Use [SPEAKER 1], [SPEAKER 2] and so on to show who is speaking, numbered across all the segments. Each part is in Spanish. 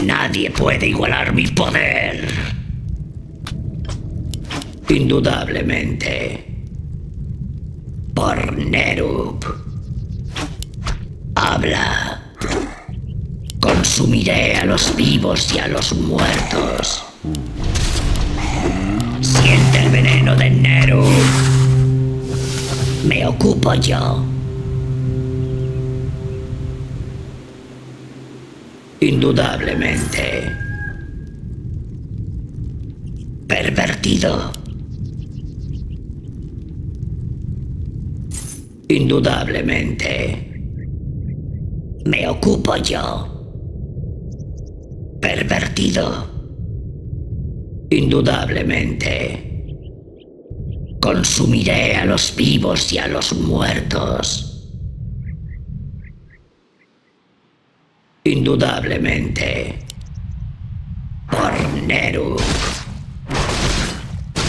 [SPEAKER 1] Nadie puede igualar mi poder. Indudablemente. Por Nerub. Habla. Consumiré a los vivos y a los muertos. Siente el veneno de Nerub. Me ocupo yo. Indudablemente. Pervertido. Indudablemente. Me ocupo yo. Pervertido. Indudablemente. Consumiré a los vivos y a los muertos. Indudablemente. Por Nerub.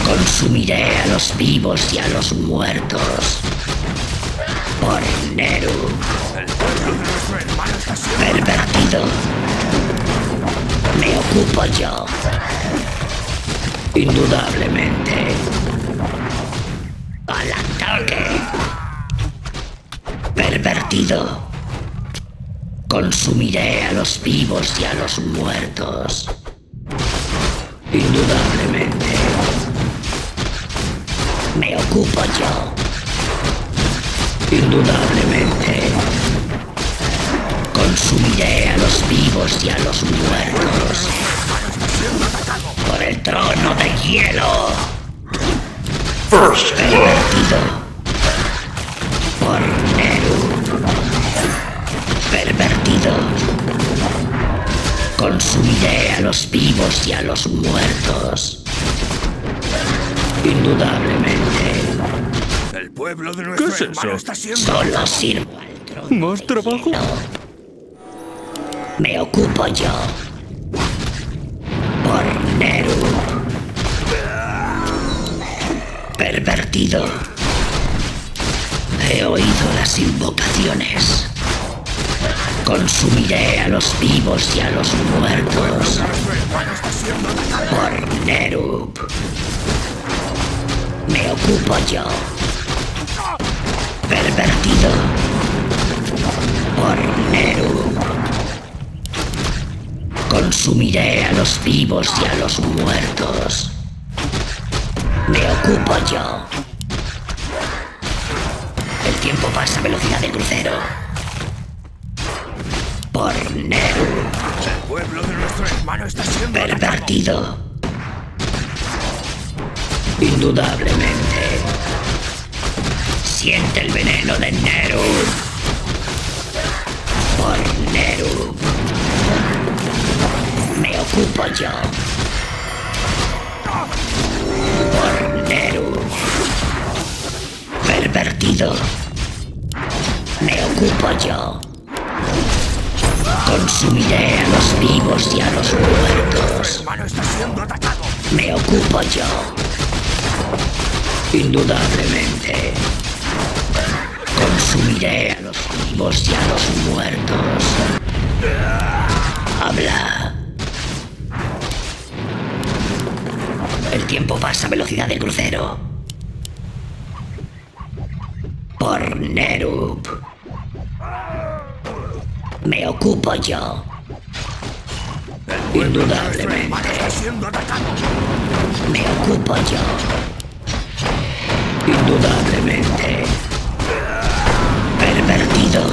[SPEAKER 1] Consumiré a los vivos y a los muertos. Por Nerub. Pervertido. Me ocupo yo. Indudablemente. ¡Al ataque! Pervertido. Consumiré a los vivos y a los muertos. Indudablemente. Me ocupo yo. Indudablemente. Consumiré a los vivos y a los muertos. Por el trono de hielo. Pervertido. Por Nerub. Pervertido. Consumiré a los vivos y a los muertos. Indudablemente.
[SPEAKER 2] El pueblo de nuestro
[SPEAKER 3] ¿Qué es
[SPEAKER 2] hermano
[SPEAKER 3] eso?
[SPEAKER 2] está siendo...
[SPEAKER 1] Solo sirvo al trono.
[SPEAKER 3] ¿Más trabajo?
[SPEAKER 1] Me ocupo yo. Por Nerub. Pervertido. He oído las invocaciones. Consumiré a los vivos y a los muertos. Por Nerub. Me ocupo yo. Pervertido. Por Nerub. Consumiré a los vivos y a los muertos. Me ocupo yo. El tiempo pasa a velocidad de crucero. Por Nerub.
[SPEAKER 2] El pueblo de nuestro hermano está siendo...
[SPEAKER 1] Pervertido. Indudablemente. Siente el veneno de Nerub. Por Nerub. Me ocupo yo. Por Nerub. Pervertido. Me ocupo yo. Consumiré a los vivos y a los muertos.
[SPEAKER 2] hermano está siendo atacado.
[SPEAKER 1] Me ocupo yo. Indudablemente. Consumiré a los vivos y a los muertos. Habla. El tiempo pasa a velocidad de crucero. Por Nerub. Me ocupo yo. Indudablemente.
[SPEAKER 2] Está siendo atacado.
[SPEAKER 1] Me ocupo yo. Indudablemente. Pervertido.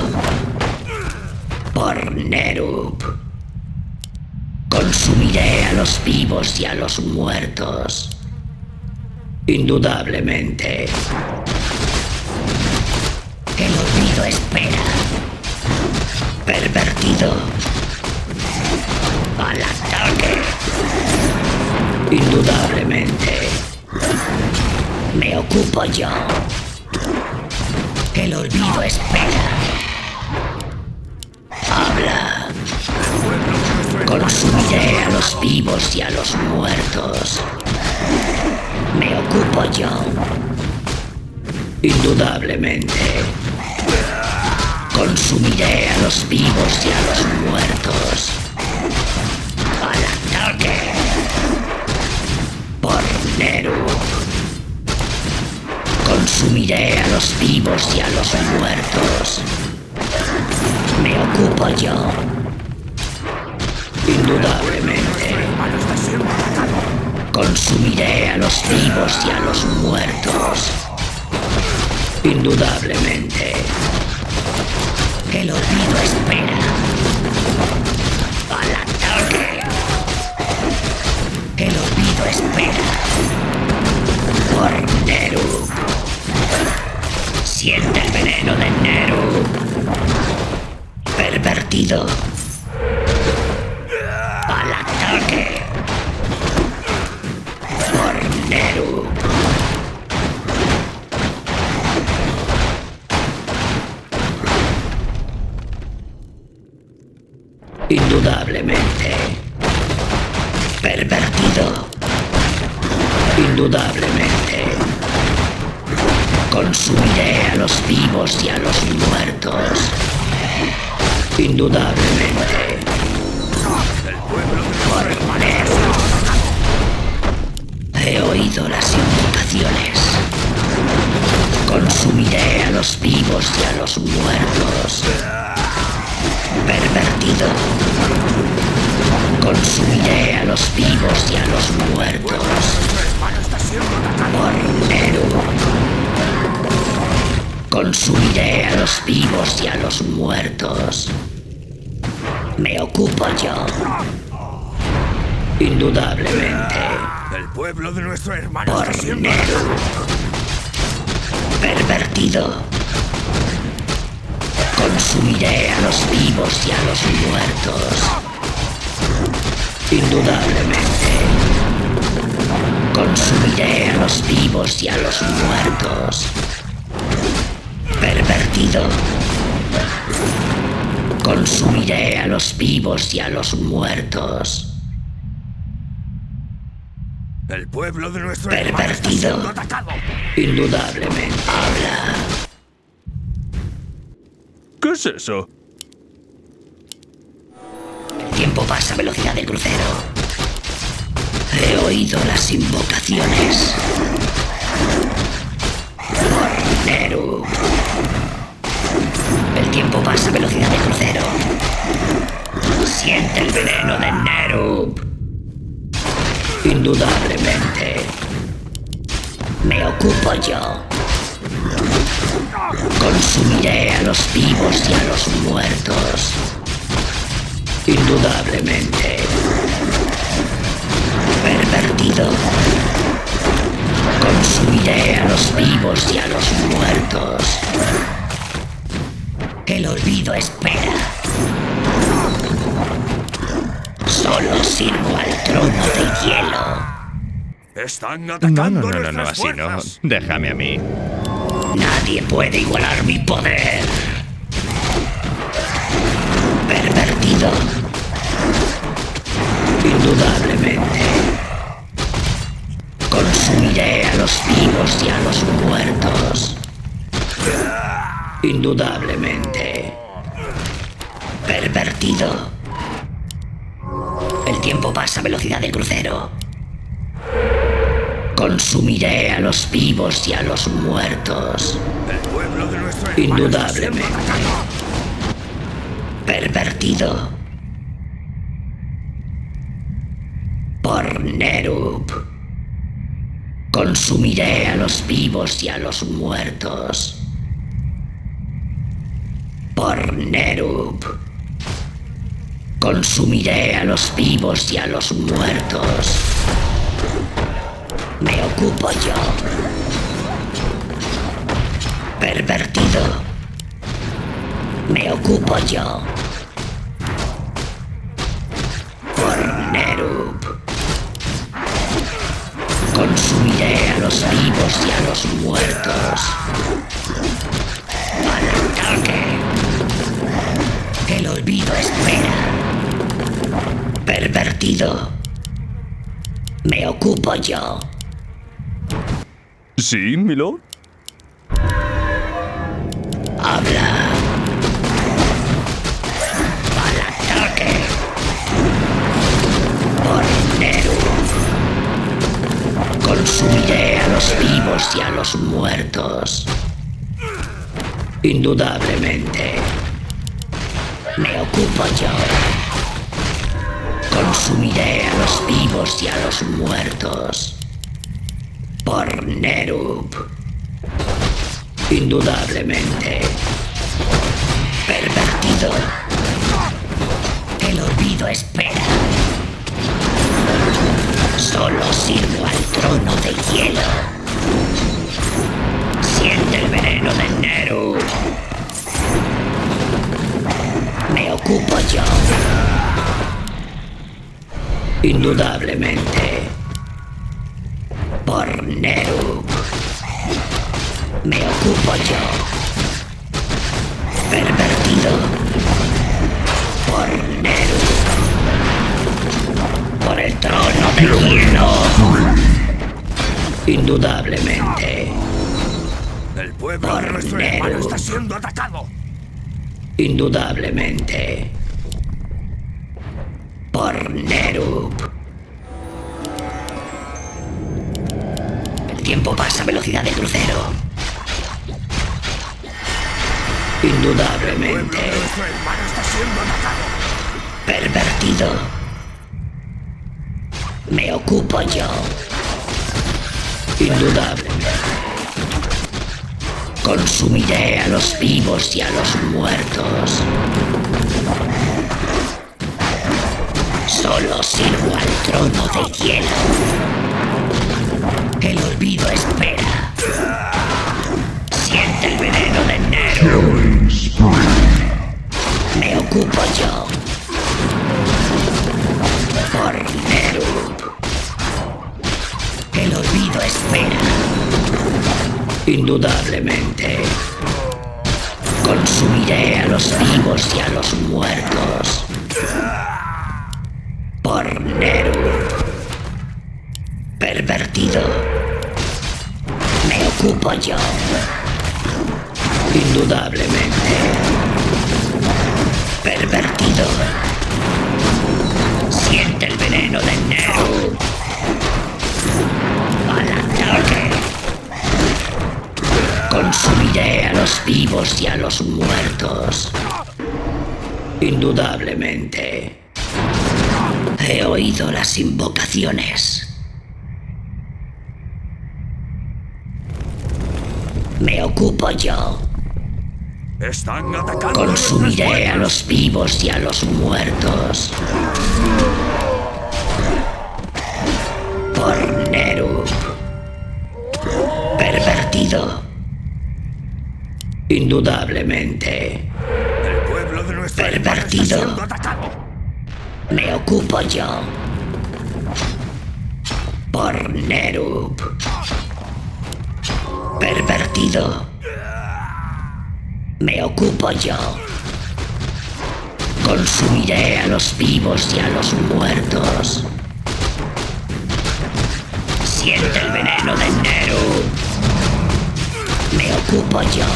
[SPEAKER 1] Por Nerub. Consumiré a los vivos y a los muertos. Indudablemente. El olvido espera. Pervertido. Al ataque. Indudablemente. Me ocupo yo. El olvido espera. Habla. Consumiré a los vivos y a los muertos. Me ocupo yo. Indudablemente. Consumiré a los vivos y a los muertos. Consumiré a los vivos y a los muertos. Me ocupo yo. Indudablemente.
[SPEAKER 2] Hermano está siendo atacado.
[SPEAKER 1] Consumiré a los vivos y a los muertos. Indudablemente. El olvido espera. ¡Al ataque! El olvido espera. Por Neru. Siente el veneno de Neru. Pervertido. ¡Al ataque! Por Neru. Indudablemente. Pervertido. Indudablemente. Consumiré a los vivos y a los muertos. Indudablemente.
[SPEAKER 2] El pueblo de nuestro hermano está
[SPEAKER 1] Por
[SPEAKER 2] siendo atacado.
[SPEAKER 1] He oído las invocaciones. Consumiré a los vivos y a los muertos. Pervertido. Consumiré a los vivos y a los muertos.
[SPEAKER 2] Nuestro hermano está siendo atacado.
[SPEAKER 1] Por Neru. Consumiré a los vivos y a los muertos. Me ocupo yo. Indudablemente.
[SPEAKER 2] El pueblo de nuestro hermano
[SPEAKER 1] Por
[SPEAKER 2] está siendo
[SPEAKER 1] Neru.
[SPEAKER 2] atacado.
[SPEAKER 1] Pervertido. Consumiré a los vivos y a los muertos. Indudablemente. Consumiré a los vivos y a los muertos. Pervertido. Consumiré a los vivos y a los muertos.
[SPEAKER 2] El pueblo de nuestro hermano está
[SPEAKER 1] Pervertido.
[SPEAKER 2] siendo atacado.
[SPEAKER 1] Indudablemente. Habla.
[SPEAKER 3] ¿Qué es eso?
[SPEAKER 1] El tiempo pasa a velocidad del crucero. He oído las invocaciones. Por Neru. El tiempo pasa a velocidad del crucero. Siente el veneno de Neru. Indudablemente. Me ocupo yo. Consumiré a los vivos y a los muertos. Indudablemente. Pervertido. Consumiré a los vivos y a los muertos. El olvido espera. Solo sirvo al trono de hielo.
[SPEAKER 2] Están
[SPEAKER 3] No,
[SPEAKER 2] atacando
[SPEAKER 3] así
[SPEAKER 2] nuestras
[SPEAKER 3] no.
[SPEAKER 2] fuerzas.
[SPEAKER 3] Déjame a mí.
[SPEAKER 1] Nadie puede igualar mi poder. Pervertido. Indudablemente. Consumiré a los vivos y a los muertos. Indudablemente. Pervertido. El tiempo pasa a velocidad del crucero. Consumiré a los vivos y a los muertos.
[SPEAKER 2] El pueblo de nuestro hermano está siendo
[SPEAKER 1] Indudablemente.
[SPEAKER 2] atacado.
[SPEAKER 1] Pervertido. Por Nerub. Consumiré a los vivos y a los muertos. Por Nerub. Consumiré a los vivos y a los muertos. Me ocupo yo. Pervertido. Me ocupo yo. Por Nerub. Consumiré a los vivos y a los muertos. Al ataque. El olvido espera. Pervertido. Me ocupo yo.
[SPEAKER 3] ¿Sí, milord?
[SPEAKER 1] Habla. Al ataque. Por Nerub. Consumiré a los vivos vivos y a los muertos. Indudablemente. Me ocupo yo. Consumiré a los vivos y a los muertos. Por Nerub. Indudablemente. Pervertido. El olvido espera. Solo sirvo al trono de hielo. Siente el veneno de Nerub. Me ocupo yo. Indudablemente. Por Nerub. Me ocupo yo. Pervertido. Por Nerub. Por el trono de hielo. Indudablemente.
[SPEAKER 2] El pueblo de nuestro hermano está siendo atacado.
[SPEAKER 1] Indudablemente. Por Nerub. El tiempo pasa a velocidad de crucero. Indudablemente.
[SPEAKER 2] El pueblo de nuestro hermano está siendo atacado.
[SPEAKER 1] Pervertido. Me ocupo yo. Indudablemente. Consumiré a los vivos y a los muertos. Solo sirvo al trono de hielo. El olvido espera. Siente el veneno de Nerub. Me ocupo yo. Por Nerub. El olvido espera. Indudablemente. Consumiré a los vivos y a los muertos. Por Nerub. Pervertido. Me ocupo yo. Indudablemente. Pervertido. Siente el veneno de Nerub. Al ataque. Consumiré a los vivos y a los muertos. Indudablemente. He oído las invocaciones. Me ocupo yo.
[SPEAKER 2] Están atacando.
[SPEAKER 1] Consumiré a los vivos y a los muertos. Por Nerub. Pervertido. Indudablemente.
[SPEAKER 2] El pueblo de nuestro hermano está
[SPEAKER 1] Pervertido.
[SPEAKER 2] siendo atacado.
[SPEAKER 1] Me ocupo yo. Por Nerub. Pervertido. Me ocupo yo. Consumiré a los vivos y a los muertos. Siente el veneno de Nerub. Me ocupo yo.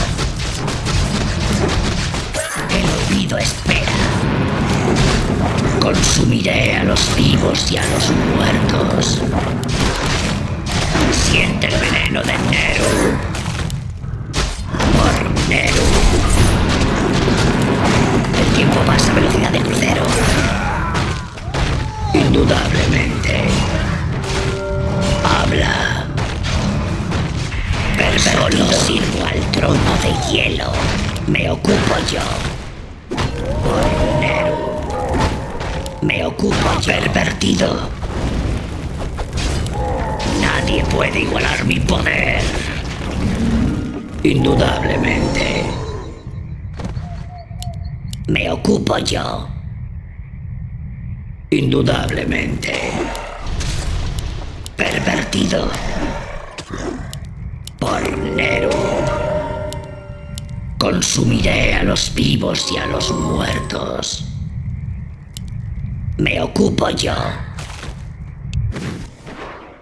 [SPEAKER 1] El olvido espera. Consumiré a los vivos y a los muertos. Siente el veneno de Nerub. Por Nerub. El tiempo pasa a velocidad de crucero. Indudablemente. Habla. Solo sirvo al trono de hielo. Me ocupo yo. Por Nerub. Me ocupo yo. Pervertido. Nadie puede igualar mi poder. Indudablemente. Me ocupo yo. Indudablemente. Pervertido. Por Nerub. Consumiré a los vivos y a los muertos. Me ocupo yo.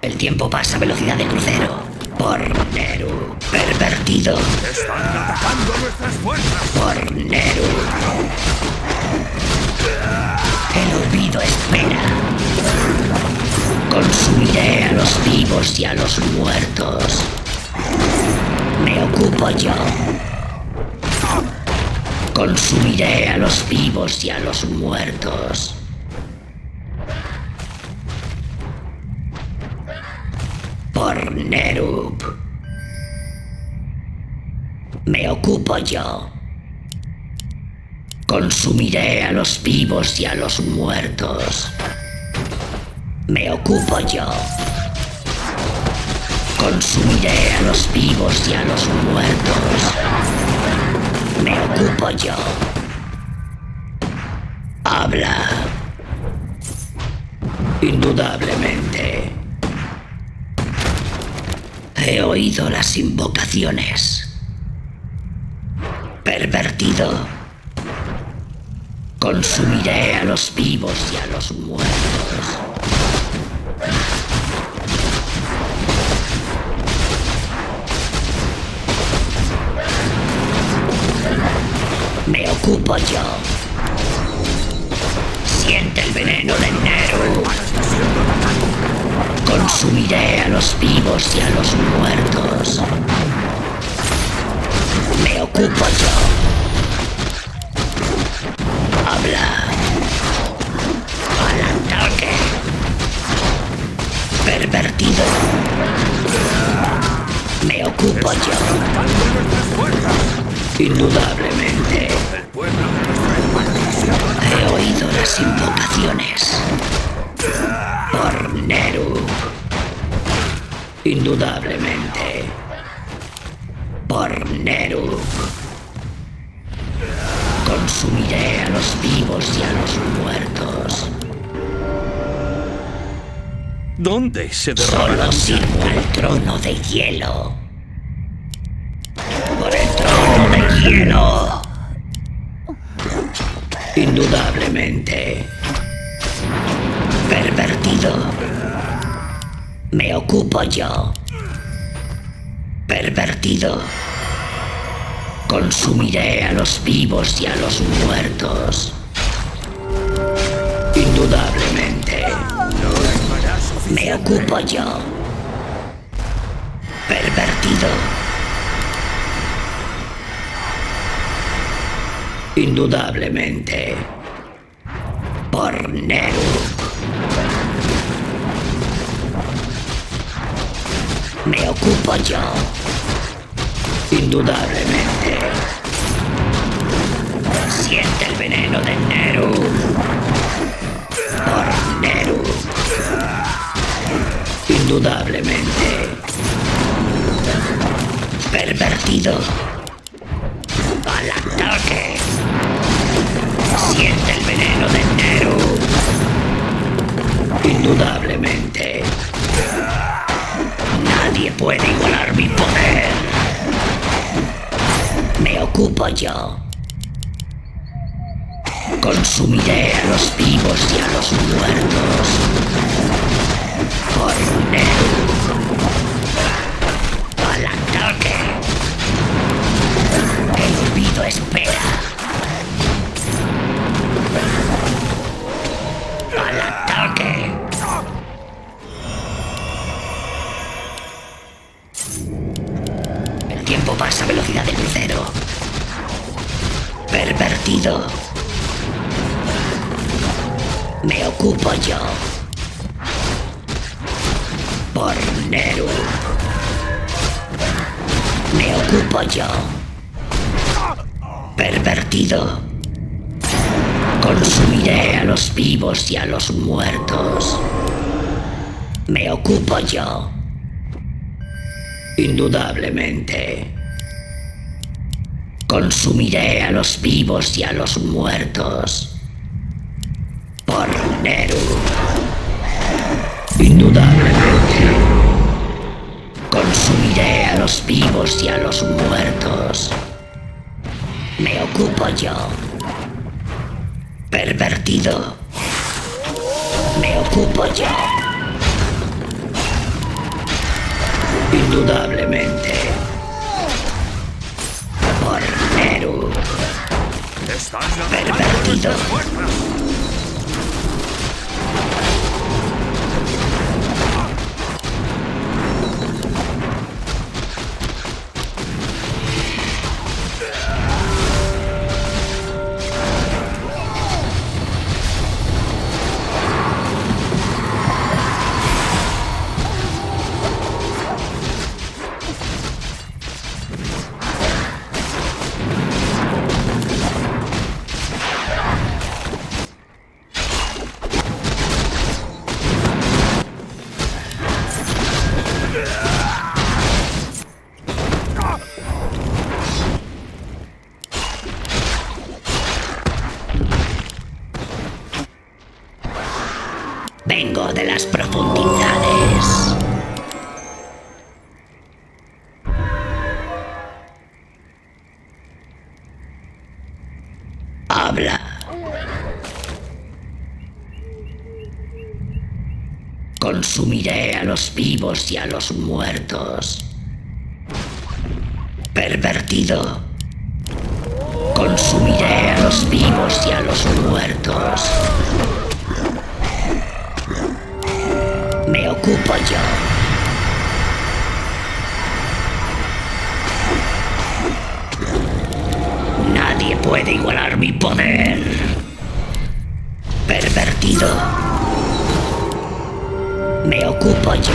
[SPEAKER 1] El tiempo pasa a velocidad de crucero. Por Nerub. Pervertido.
[SPEAKER 2] Están atacando nuestras fuerzas.
[SPEAKER 1] Por Nerub. El olvido espera. Consumiré a los vivos y a los muertos. Me ocupo yo. Consumiré a los vivos y a los muertos. Por Nerub. Me ocupo yo. Consumiré a los vivos y a los muertos. Me ocupo yo. Consumiré a los vivos y a los muertos. Me ocupo yo. Habla. Indudablemente. He oído las invocaciones. Pervertido. Consumiré a los vivos y a los muertos. Me ocupo yo. Siente el veneno de Neru. Consumiré a los vivos y a los muertos. Me ocupo yo. Habla. Al ataque. Pervertido. Me ocupo yo. Indudablemente.
[SPEAKER 2] El pueblo de nuestra hermana
[SPEAKER 1] He oído las invocaciones. Por Neru. Indudablemente. Por Neru. Consumiré a los vivos y a los muertos.
[SPEAKER 3] ¿Dónde se derrama
[SPEAKER 1] Solo
[SPEAKER 3] la
[SPEAKER 1] sirvo al trono de hielo. Por el trono de hielo. Indudablemente. Pervertido. Me ocupo yo. Pervertido. Consumiré a los vivos y a los muertos. Indudablemente. Me ocupo yo. Pervertido. Indudablemente. Por Neru. Me ocupo yo. Indudablemente. Siente el veneno de Neru. Por Neru. Indudablemente. Pervertido. Al ataque. Siente el veneno de Neru. Indudablemente. Nadie puede igualar mi poder. Me ocupo yo. Consumiré a los vivos y a los muertos. Por Neru. Al ataque. El olvido espera. Al ataque. El tiempo pasa a velocidad del crucero. Pervertido. Me ocupo yo. Por Neru. Me ocupo yo. Pervertido. Consumiré a los vivos y a los muertos. Me ocupo yo. Indudablemente. Consumiré a los vivos y a los muertos. Por Neru. Indudablemente. Consumiré a los vivos y a los muertos. Me ocupo yo. Pervertido. Me ocupo yo. Indudablemente. Por Neru.
[SPEAKER 2] están
[SPEAKER 1] Pervertido.
[SPEAKER 2] nuestras fuerzas.
[SPEAKER 1] Vengo de las profundidades. Habla. Consumiré a los vivos y a los muertos. Pervertido. Consumiré a los vivos y a los muertos. Me ocupo yo. Nadie puede igualar mi poder. Pervertido. Me ocupo yo.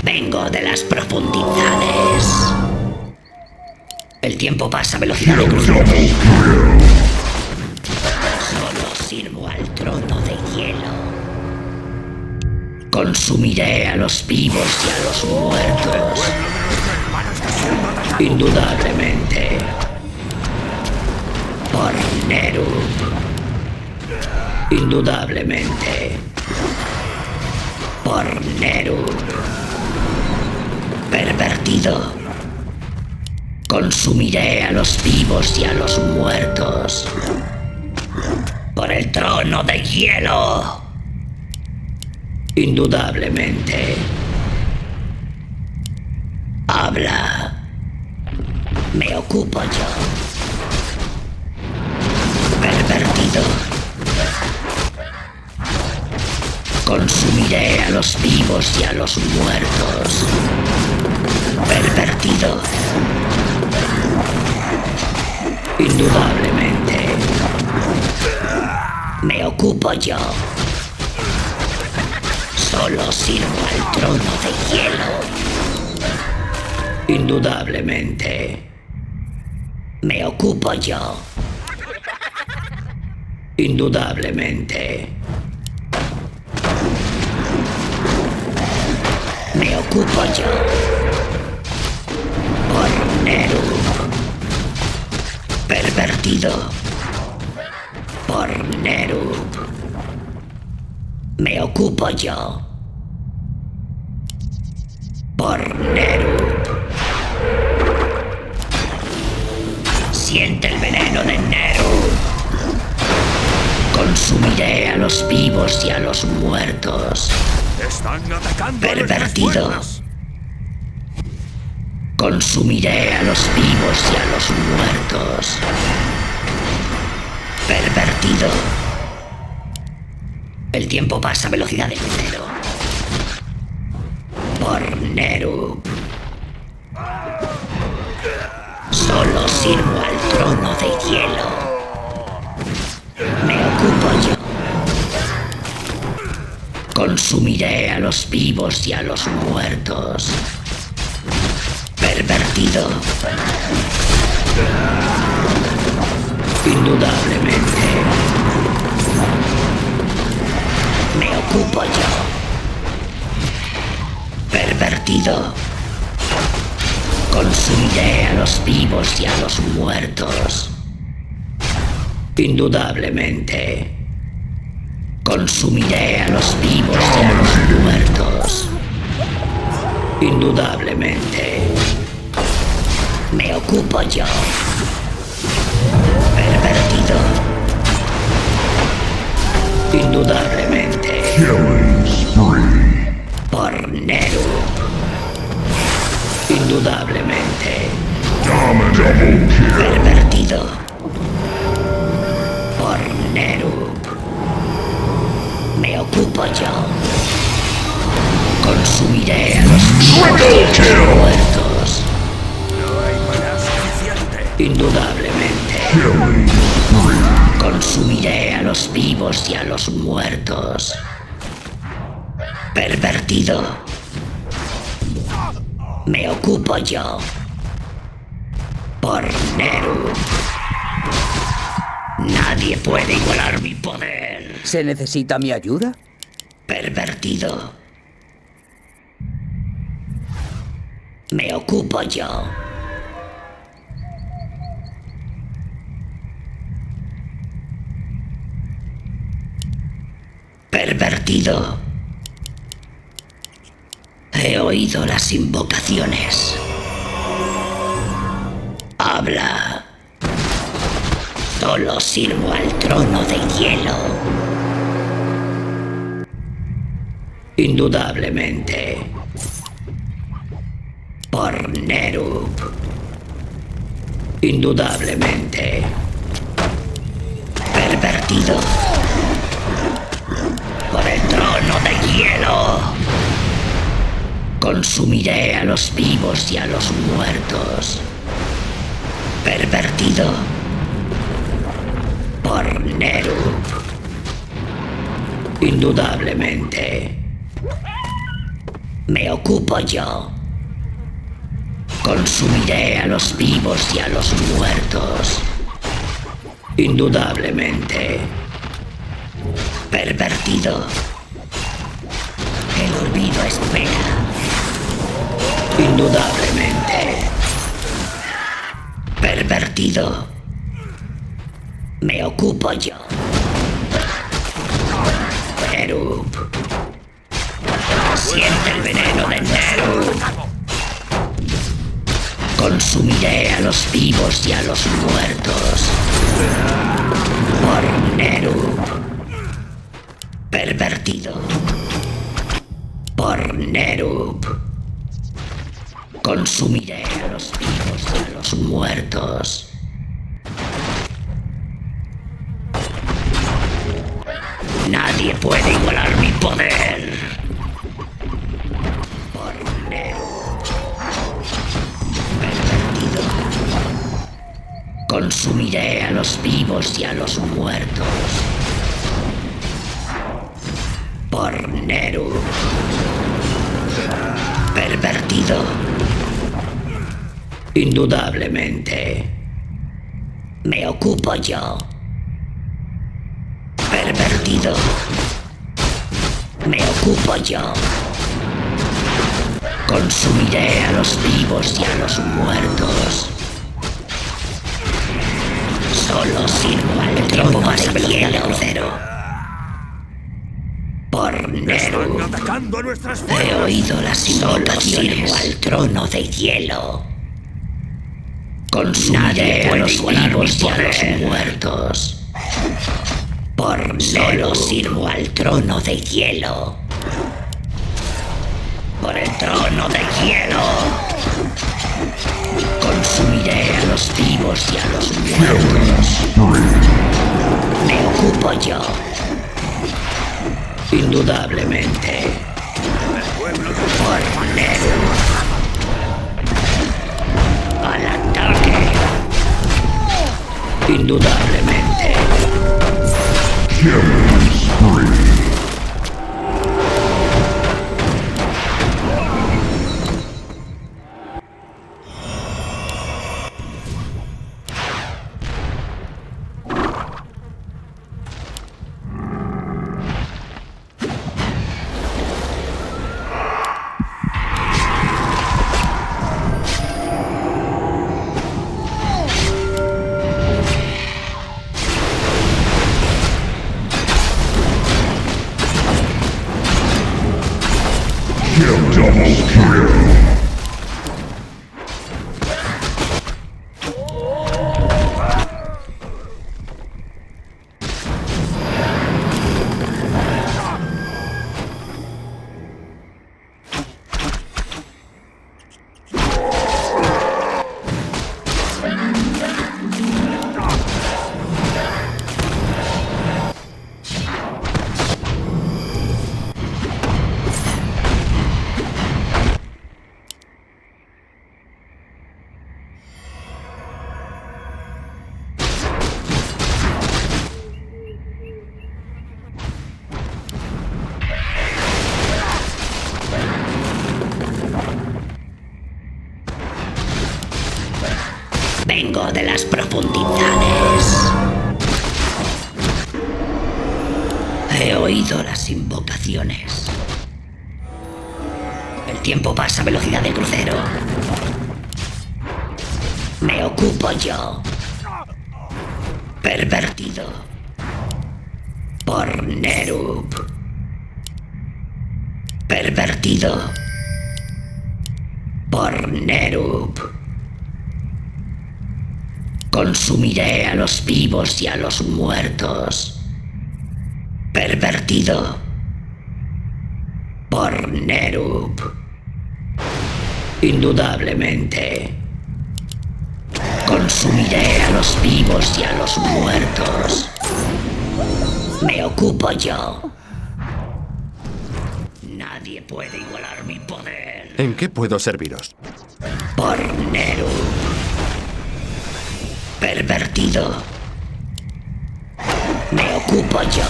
[SPEAKER 1] Vengo de las profundidades. El tiempo pasa a velocidad de crucero. Solo sirvo al trono de hielo. Consumiré a los vivos y a los muertos. Indudablemente. Por Nerub. Indudablemente. Por Nerub. Pervertido. Consumiré a los vivos y a los muertos. Por el trono de hielo. Indudablemente. Habla. Me ocupo yo. Pervertido. Consumiré a los vivos y a los muertos. Pervertido. Indudablemente. Me ocupo yo. Solo sirvo al trono de hielo. Indudablemente. Me ocupo yo. Indudablemente. Me ocupo yo. Por Nerub. Pervertido. Por Nerub. Me ocupo yo. Por Nerub. Siente el veneno de Nerub. Consumiré a los vivos y a los muertos.
[SPEAKER 2] Están atacando.
[SPEAKER 1] Pervertido. Consumiré a los vivos y a los muertos. Pervertido. El tiempo pasa a velocidad de crucero. Por Nerub. Solo sirvo al trono de hielo. Me ocupo yo. Consumiré a los vivos y a los muertos. Pervertido. Indudablemente. Me ocupo yo. Pervertido. Consumiré a los vivos y a los muertos. Indudablemente. Consumiré a los vivos y a los muertos. Indudablemente. Me ocupo yo. Pervertido. Indudablemente. Por Nerub. Indudablemente. Pervertido. Consumiré a los muertos.
[SPEAKER 2] No hay maná suficiente.
[SPEAKER 1] Indudablemente. Consumiré a los vivos y a los muertos. Pervertido. Me ocupo yo. Por Neru. Nadie puede igualar mi poder.
[SPEAKER 4] ¿Se necesita mi ayuda?
[SPEAKER 1] Pervertido. Me ocupo yo. Pervertido. He oído las invocaciones. Habla. Solo sirvo al trono de hielo. Indudablemente. Por Nerub. Indudablemente. Pervertido. Por el trono de hielo. Consumiré a los vivos y a los muertos. Pervertido. Por Nerub. Indudablemente. Me ocupo yo. Consumiré a los vivos y a los muertos. Indudablemente. Pervertido. El olvido espera. Indudablemente. Pervertido. Me ocupo yo. Nerub. Siente el veneno de Nerub. Consumiré a los vivos y a los muertos. Por Nerub. Pervertido. Por Nerub. Consumiré a los vivos y a los muertos. Nadie puede igualar mi poder. Por Nerub. Pervertido. Consumiré a los vivos y a los muertos. Por Nerub. Pervertido. Indudablemente. Me ocupo yo. Pervertido. Me ocupo yo. Consumiré a los vivos y a los muertos. Solo sirvo al trono de hielo cero. Por
[SPEAKER 2] Están
[SPEAKER 1] Nerub.
[SPEAKER 2] atacando nuestras
[SPEAKER 1] He
[SPEAKER 2] fuerzas.
[SPEAKER 1] oído las invocaciones. Sirvo al trono de hielo. Consumiré a los vivos y a los muertos. Por solo sirvo al trono de hielo. Por el trono de hielo. Consumiré a los vivos y a los muertos. Me ocupo yo. Indudablemente. Por Nerub. Al ataque. Indudablemente. Vengo de las profundidades. He oído las invocaciones. El tiempo pasa a velocidad de crucero. Me ocupo yo. Pervertido. Por Nerub. Pervertido. Por Nerub. Consumiré a los vivos y a los muertos. Pervertido. Por Nerub. Indudablemente. Consumiré a los vivos y a los muertos. Me ocupo yo. Nadie puede igualar mi poder.
[SPEAKER 4] ¿En qué puedo serviros?
[SPEAKER 1] Por Nerub. Pervertido. Me ocupo yo.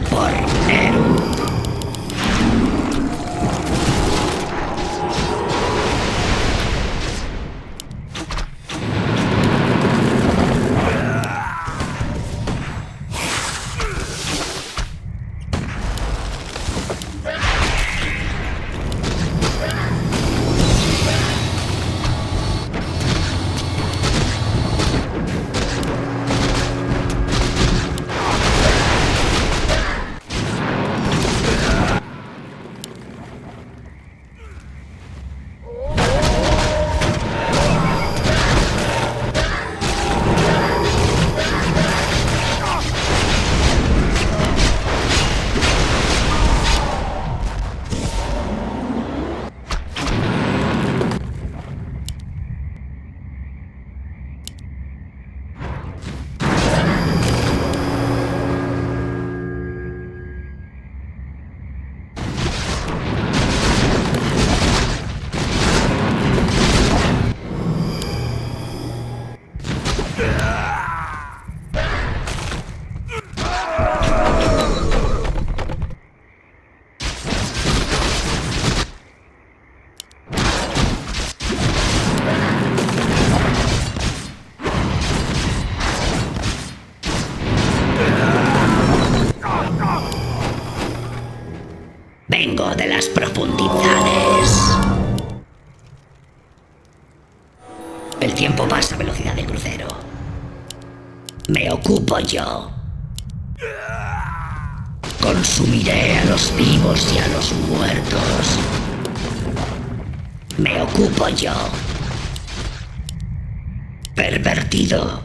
[SPEAKER 1] Por Nerub. Vengo de las profundidades. El tiempo pasa a velocidad de crucero. Me ocupo yo. Consumiré a los vivos y a los muertos. Me ocupo yo. Pervertido.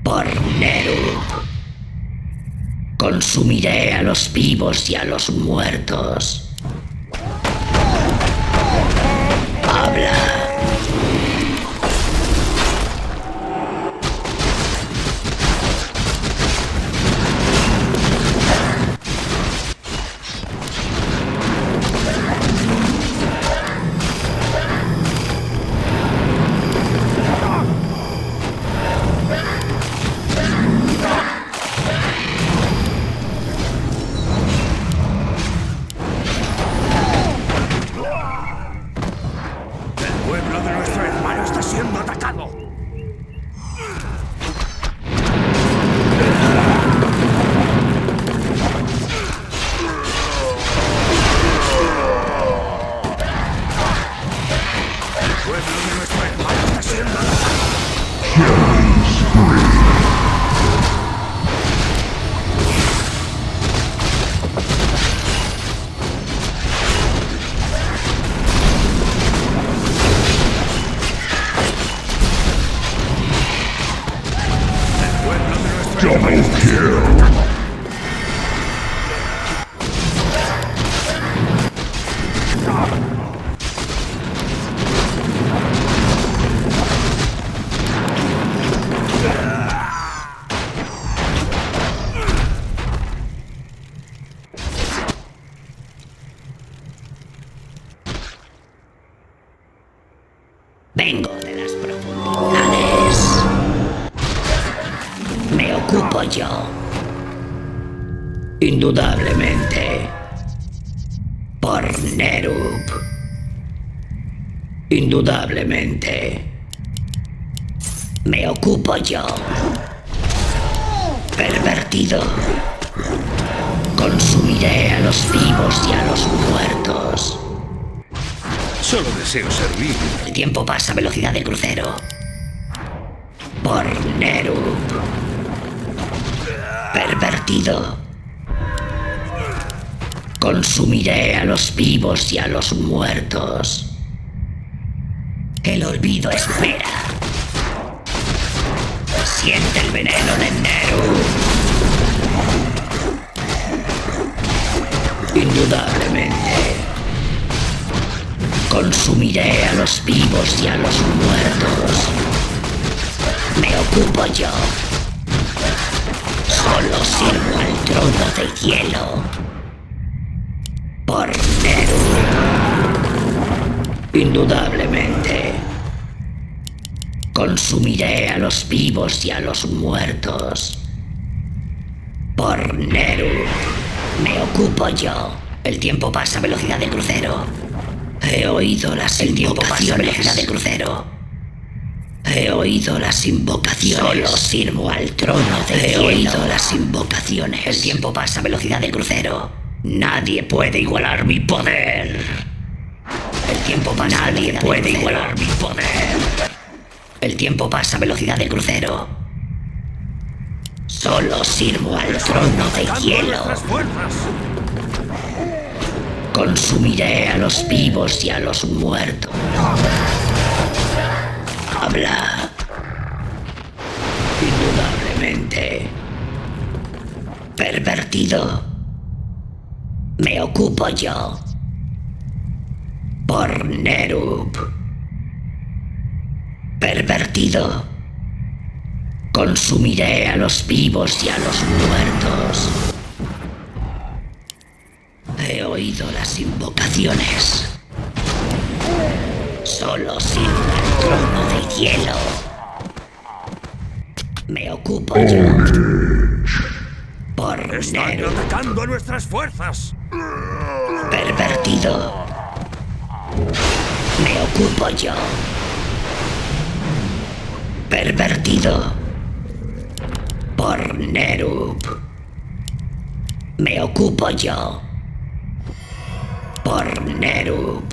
[SPEAKER 1] Por Nerub. Consumiré a los vivos y a los muertos. Habla.
[SPEAKER 2] El pueblo de nuestro hermano está siendo atacado. El pueblo de nuestro hermano está siendo atacado. El pueblo de nuestro hermano está siendo atacado.
[SPEAKER 1] Vengo de las profundidades. Me ocupo yo. Indudablemente. Por Nerub. Indudablemente. Me ocupo yo. Pervertido. Consumiré a los vivos y a los muertos.
[SPEAKER 3] Solo deseo servir.
[SPEAKER 1] El tiempo pasa a velocidad de crucero. Por Nerub. Pervertido. Consumiré a los vivos y a los muertos. El olvido espera. Siente el veneno de Nerub. Indudablemente. Consumiré a los vivos y a los muertos. Me ocupo yo. Solo sirvo al trono de hielo. Por Nerub. Indudablemente. Consumiré a los vivos y a los muertos. Por Nerub. Me ocupo yo. El tiempo pasa a velocidad de crucero. He oído las invocaciones de crucero. He oído las invocaciones. Solo sirvo al trono de hielo. He oído las invocaciones. El tiempo pasa a velocidad de crucero. Nadie puede igualar mi poder. El tiempo pasa. Nadie puede igualar mi poder. El tiempo pasa a velocidad de crucero. Solo sirvo al trono de hielo. Consumiré a los vivos y a los muertos. Habla. Indudablemente. Pervertido. Me ocupo yo. Por Nerub. Pervertido. Consumiré a los vivos y a los muertos. He oído las invocaciones. Solo sirvo al trono de hielo. Me ocupo yo. Por
[SPEAKER 2] ¡Están
[SPEAKER 1] Nerub.
[SPEAKER 2] atacando a nuestras fuerzas!
[SPEAKER 1] Pervertido. Me ocupo yo. Pervertido. Por Nerub. Me ocupo yo. Por Nerub.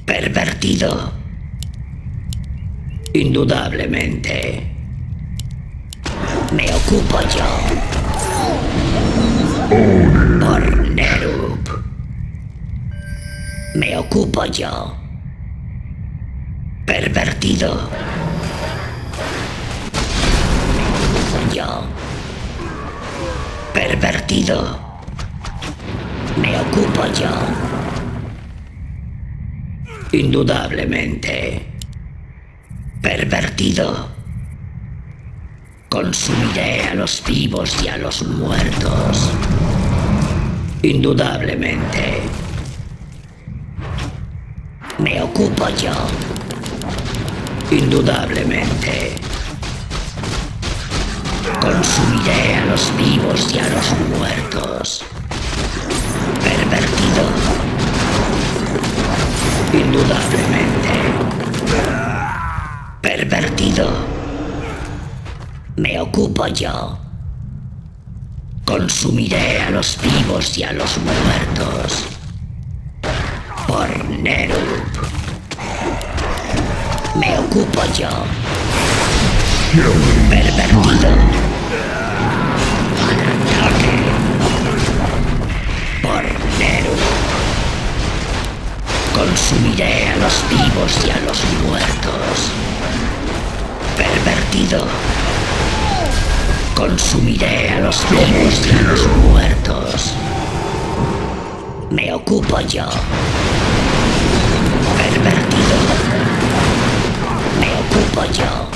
[SPEAKER 1] Pervertido. Indudablemente. Me ocupo yo. Por Nerub. Me ocupo yo. Pervertido. Yo. Pervertido. Me ocupo yo. Indudablemente. Pervertido. Consumiré a los vivos y a los muertos. Indudablemente. Me ocupo yo. Indudablemente. Consumiré a los vivos y a los muertos. Pervertido. Indudablemente. Pervertido. Me ocupo yo. Consumiré a los vivos y a los muertos. Por Nerub. Me ocupo yo. Pervertido. Al ataque. Por Nerub. Consumiré a los vivos y a los muertos. Pervertido. Consumiré a los vivos y a los muertos. Me ocupo yo. Pervertido. Me ocupo yo.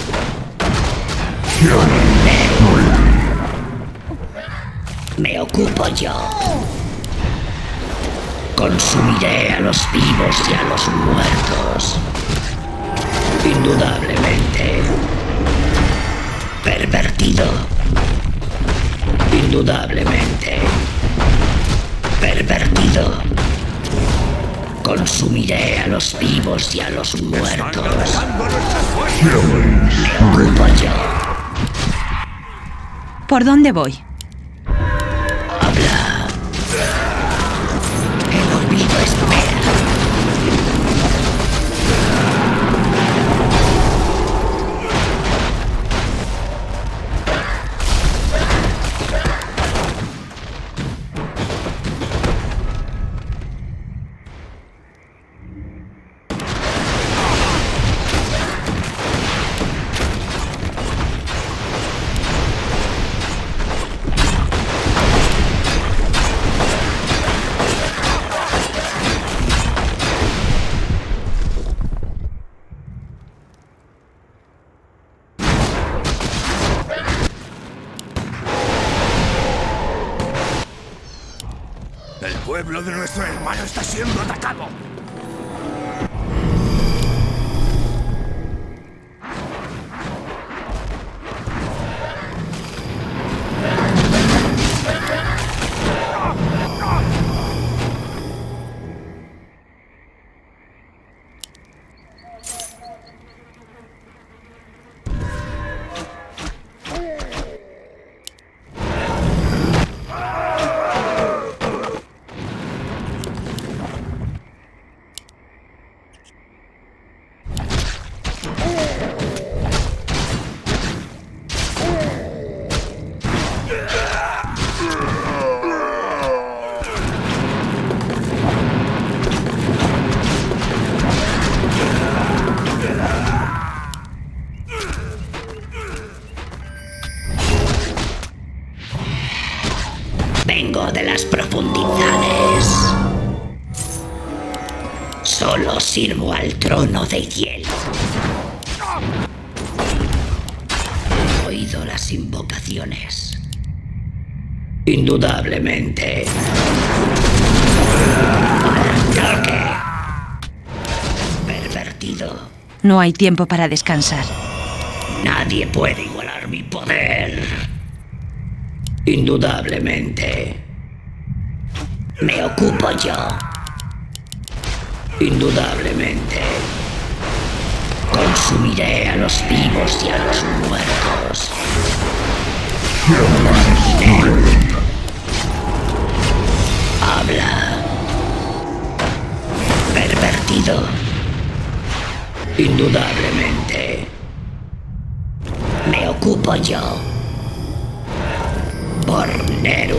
[SPEAKER 1] Me ocupo yo. Consumiré a los vivos y a los muertos. Indudablemente. Pervertido. Indudablemente. Pervertido. Consumiré a los vivos y a los muertos.
[SPEAKER 2] Atacando nuestras fuerzas.
[SPEAKER 1] Me ocupo yo.
[SPEAKER 4] ¿Por dónde voy?
[SPEAKER 1] Habla. El olvido espera.
[SPEAKER 2] El pueblo de nuestro hermano está siendo atacado.
[SPEAKER 1] Vengo de las profundidades. Solo sirvo al trono de hielo. He oído las invocaciones. Indudablemente. ¡Ataque! Pervertido.
[SPEAKER 4] No hay tiempo para descansar.
[SPEAKER 1] Nadie puede igualar mi poder. Indudablemente. Me ocupo yo. Indudablemente. Consumiré a los vivos y a los muertos. Habla. Pervertido. Indudablemente. Me ocupo yo. Por Neru.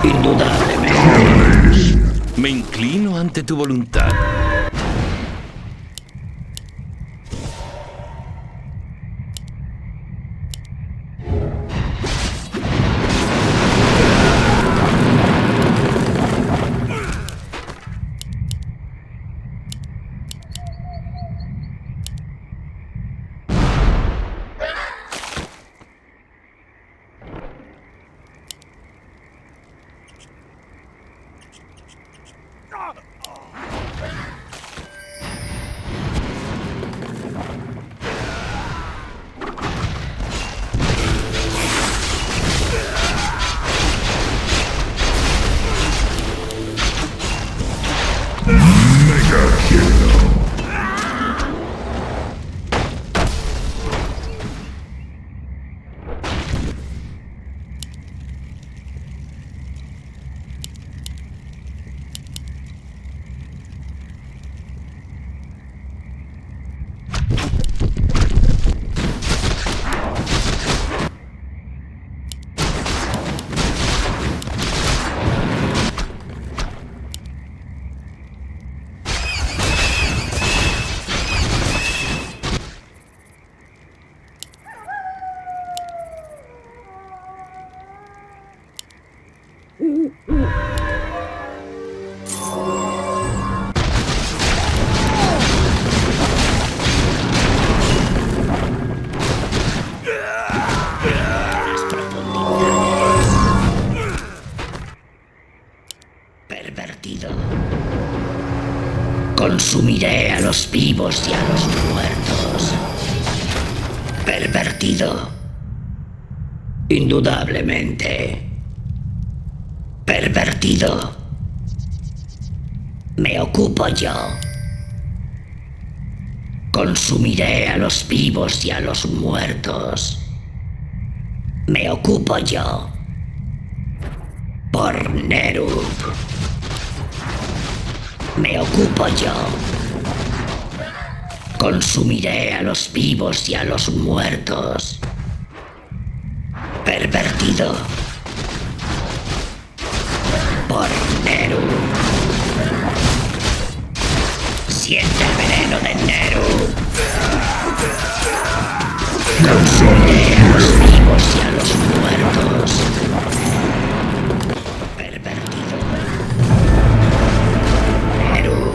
[SPEAKER 1] Indudablemente.
[SPEAKER 3] Me inclino ante tu voluntad.
[SPEAKER 1] Las profundidades. Pervertido. Consumiré a los vivos y a los muertos. Pervertido. Indudablemente. Pervertido. Me ocupo yo. Consumiré a los vivos y a los muertos. Me ocupo yo. Por Nerub. Me ocupo yo. Consumiré a los vivos y a los muertos. Pervertido. Por Nerub. Siente el veneno de Nerub. Consumiré a los vivos y a los muertos. Pervertido. Nerub.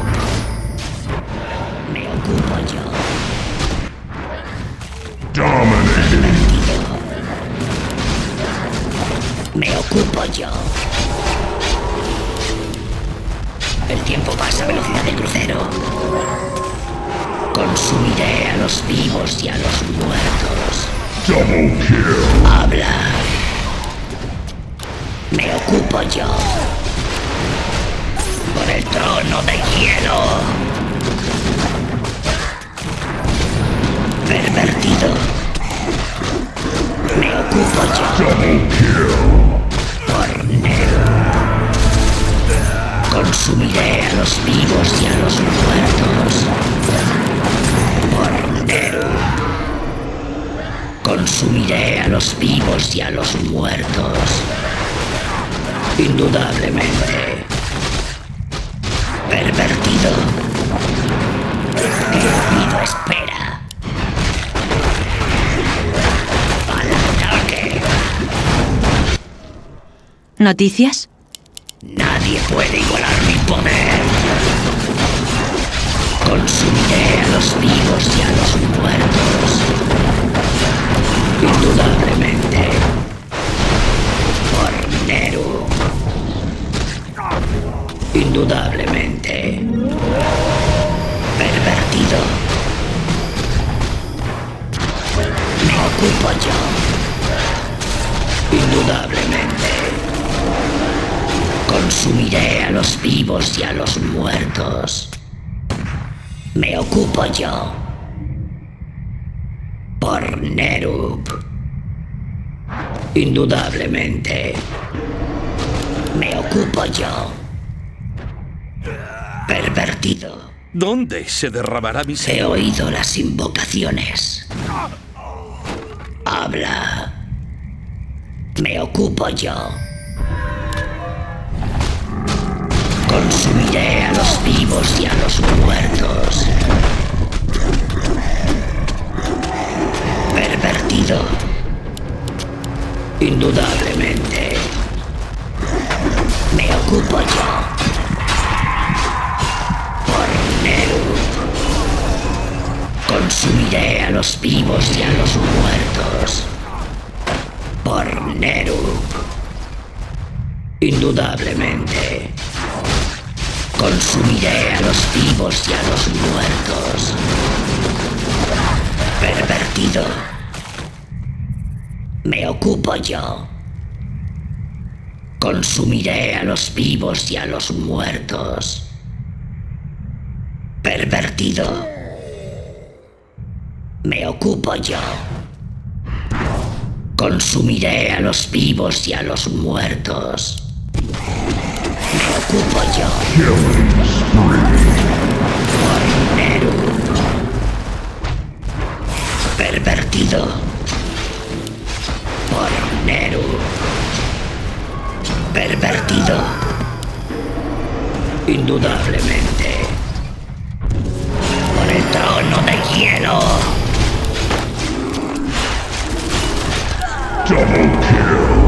[SPEAKER 1] Me ocupo yo. Pervertido. Me ocupo yo. El tiempo pasa a velocidad de crucero. Consumiré a los vivos y a los muertos.
[SPEAKER 2] Double kill.
[SPEAKER 1] Habla. Me ocupo yo. Por el trono de hielo. Pervertido. Me ocupo yo.
[SPEAKER 2] Double kill.
[SPEAKER 1] Por Nerub. Consumiré a los vivos y a los muertos. Por Nerub. Consumiré a los vivos y a los muertos. Indudablemente. Pervertido. El olvido espera. ¡Al ataque!
[SPEAKER 4] ¿Noticias?
[SPEAKER 1] Nadie puede igualar mi poder. Consumiré a los vivos y a los muertos. Indudablemente. Por Nerub. Indudablemente. Pervertido. Me ocupo yo. Indudablemente. Consumiré a los vivos y a los muertos. Me ocupo yo. Por Nerub. Indudablemente. Me ocupo yo. Pervertido.
[SPEAKER 3] ¿Dónde se derramará mi
[SPEAKER 1] He
[SPEAKER 3] sangre?
[SPEAKER 1] oído las invocaciones. Habla. Me ocupo yo. Consumiré a los vivos y a los muertos. Pervertido. Indudablemente. Me ocupo yo. Por Nerub. Consumiré a los vivos y a los muertos. Por Nerub. Indudablemente. Consumiré a los vivos y a los muertos. Pervertido. Me ocupo yo. Consumiré a los vivos y a los muertos. Pervertido. Me ocupo yo. Consumiré a los vivos y a los muertos. Me ocupo yo.
[SPEAKER 2] Killing spree.
[SPEAKER 1] Por Nerub. Pervertido. Por Nerub. Pervertido. Indudablemente. Por el trono de hielo.
[SPEAKER 2] Double kill.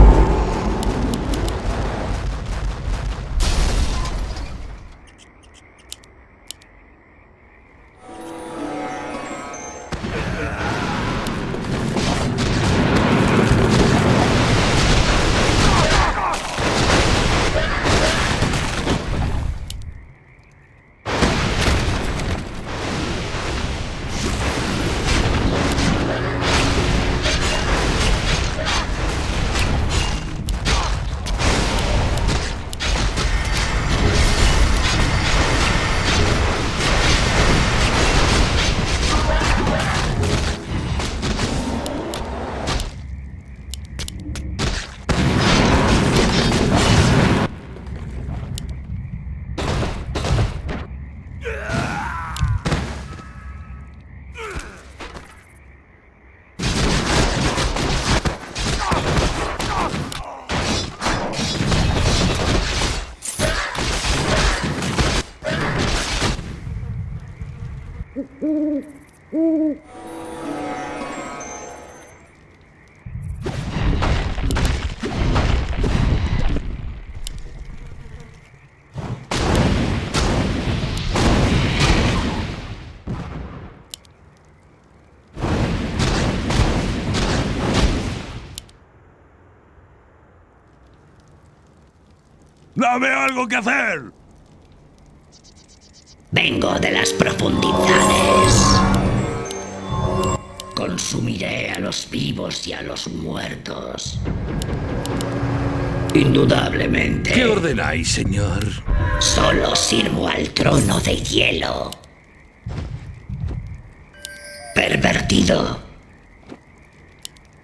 [SPEAKER 2] ¡Dame algo que hacer!
[SPEAKER 1] Vengo de las profundidades. Consumiré a los vivos y a los muertos. Indudablemente.
[SPEAKER 3] ¿Qué ordenáis, señor?
[SPEAKER 1] Solo sirvo al trono de hielo. Pervertido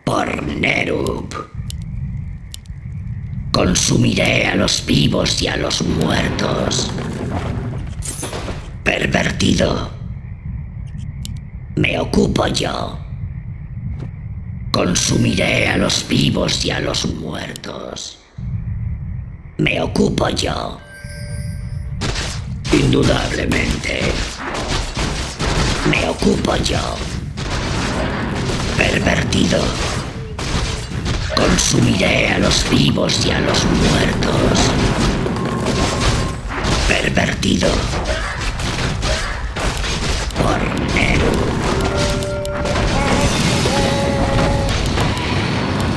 [SPEAKER 1] por Nerub. Consumiré a los vivos y a los muertos. Pervertido. Me ocupo yo. Consumiré a los vivos y a los muertos. Me ocupo yo. Indudablemente. Me ocupo yo. Pervertido. Consumiré a los vivos y a los muertos. Pervertido. Por Nerub.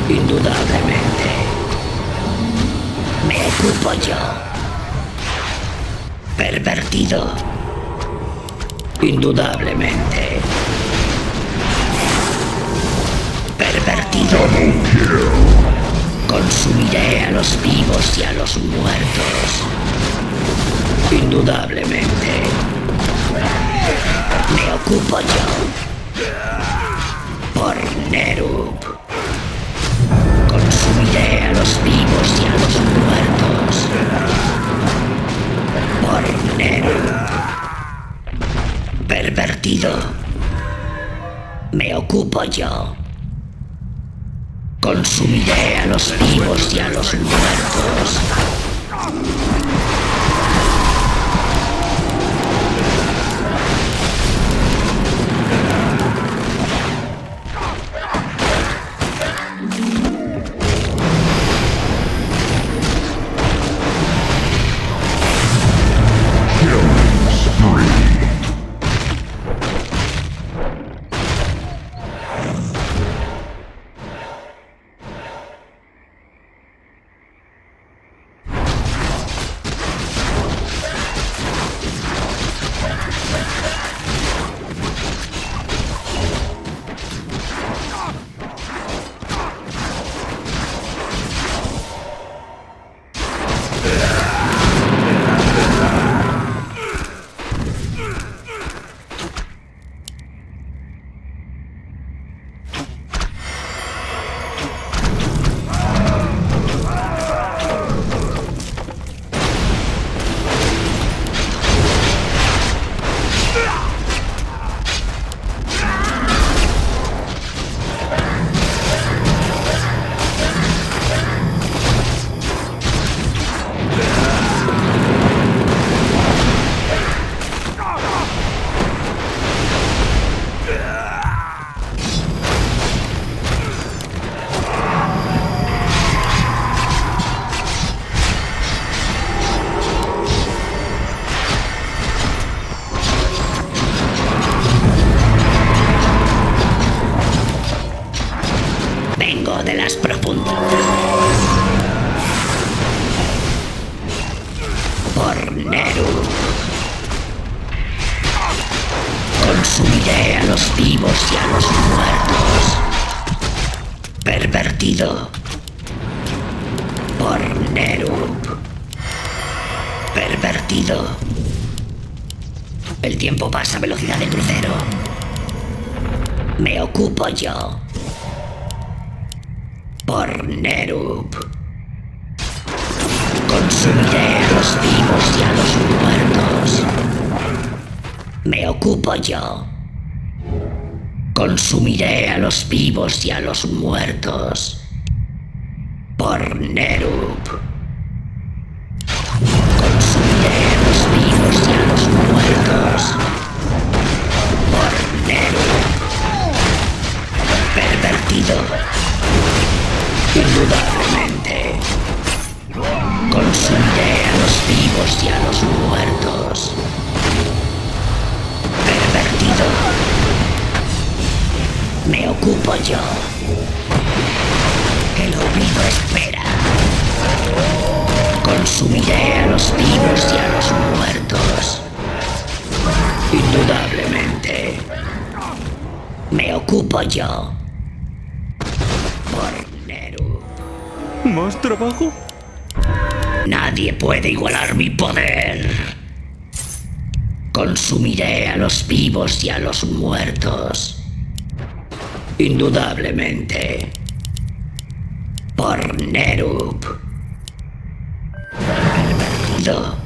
[SPEAKER 1] Indudablemente. Me ocupo yo. Pervertido. Indudablemente. Pervertido. Consumiré a los vivos y a los muertos. Indudablemente. Me ocupo yo. Por Nerub. Consumiré a los vivos y a los muertos. Por Nerub. Pervertido. Me ocupo yo. Consumiré a los vivos y a los muertos. De las profundidades. Por Nerub. Consumiré a los vivos y a los muertos. Pervertido. Por Nerub. Pervertido. El tiempo pasa a velocidad de crucero. Me ocupo yo. Por Nerub. Consumiré a los vivos y a los muertos. Me ocupo yo. Consumiré a los vivos y a los muertos. Por Nerub. Consumiré a los vivos y a los muertos. Me ocupo yo. El olvido espera. Consumiré a los vivos y a los muertos. Indudablemente. Me ocupo yo. Por Neru.
[SPEAKER 3] ¿Más trabajo?
[SPEAKER 1] Nadie puede igualar mi poder. Consumiré a los vivos y a los muertos. Indudablemente. Por Nerub. Pervertido.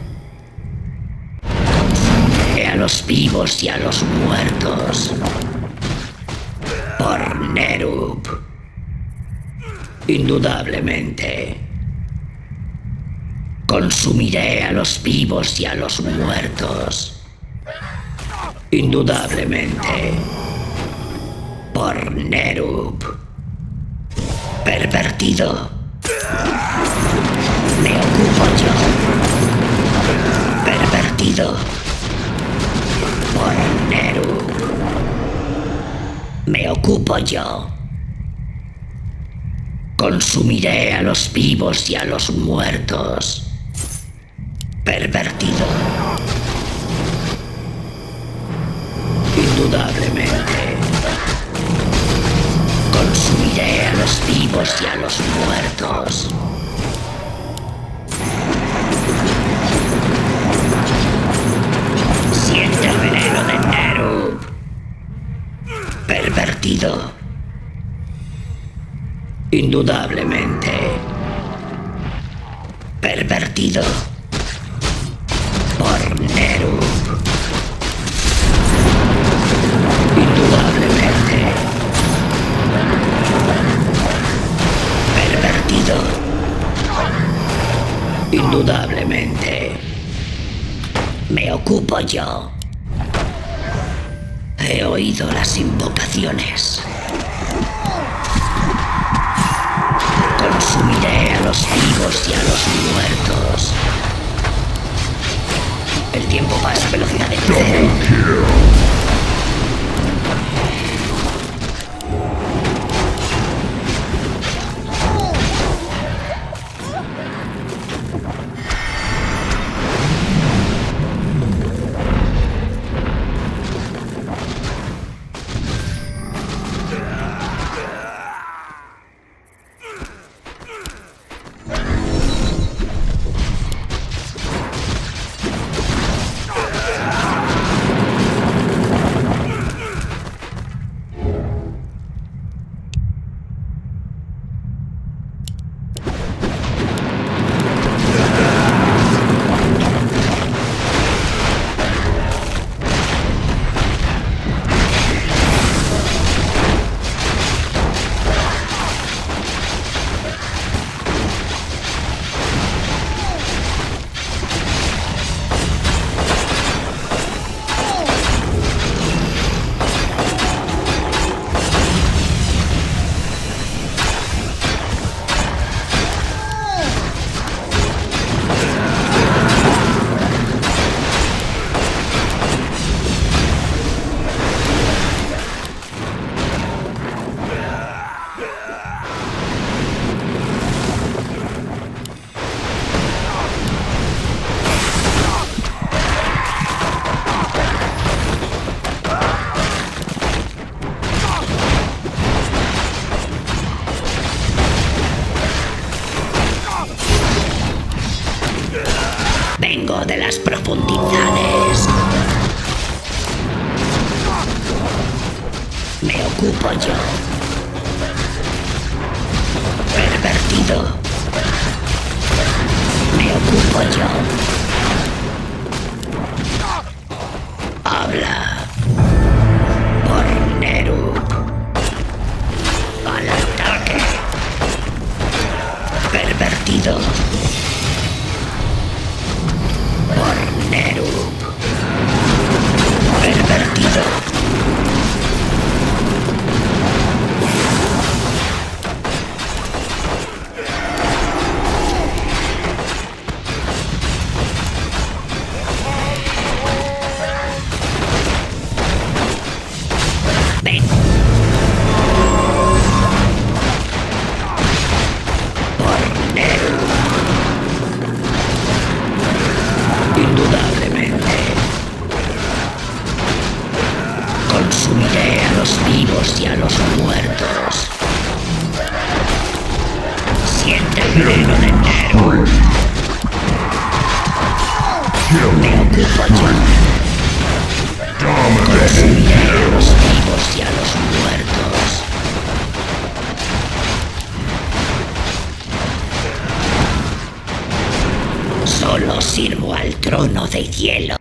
[SPEAKER 1] Consumiré a los vivos y a los muertos. Por Nerub. Indudablemente. Consumiré a los vivos y a los muertos. Indudablemente. Por Nerub. Pervertido. Me ocupo yo. Pervertido. Por Nerub. Me ocupo yo. Consumiré a los vivos y a los muertos. Pervertido. Indudablemente. Consumiré a los vivos y a los muertos. Siente el veneno de Nerub. Pervertido. Indudablemente. Pervertido. Por Nerub. Indudablemente. Pervertido. Indudablemente. Me ocupo yo. He oído las invocaciones. Consumiré a los vivos y a los muertos. El tiempo pasa a velocidad de crucero. Vengo de las profundidades. Me ocupo yo. Pervertido. Me ocupo yo. Habla. Por Nerub. Al ataque. Pervertido. Por Nerub. Pervertido. Ven. el reino de Neru. Me ocupo yo. Consumiré a los vivos y a los muertos. Solo sirvo al trono de hielo.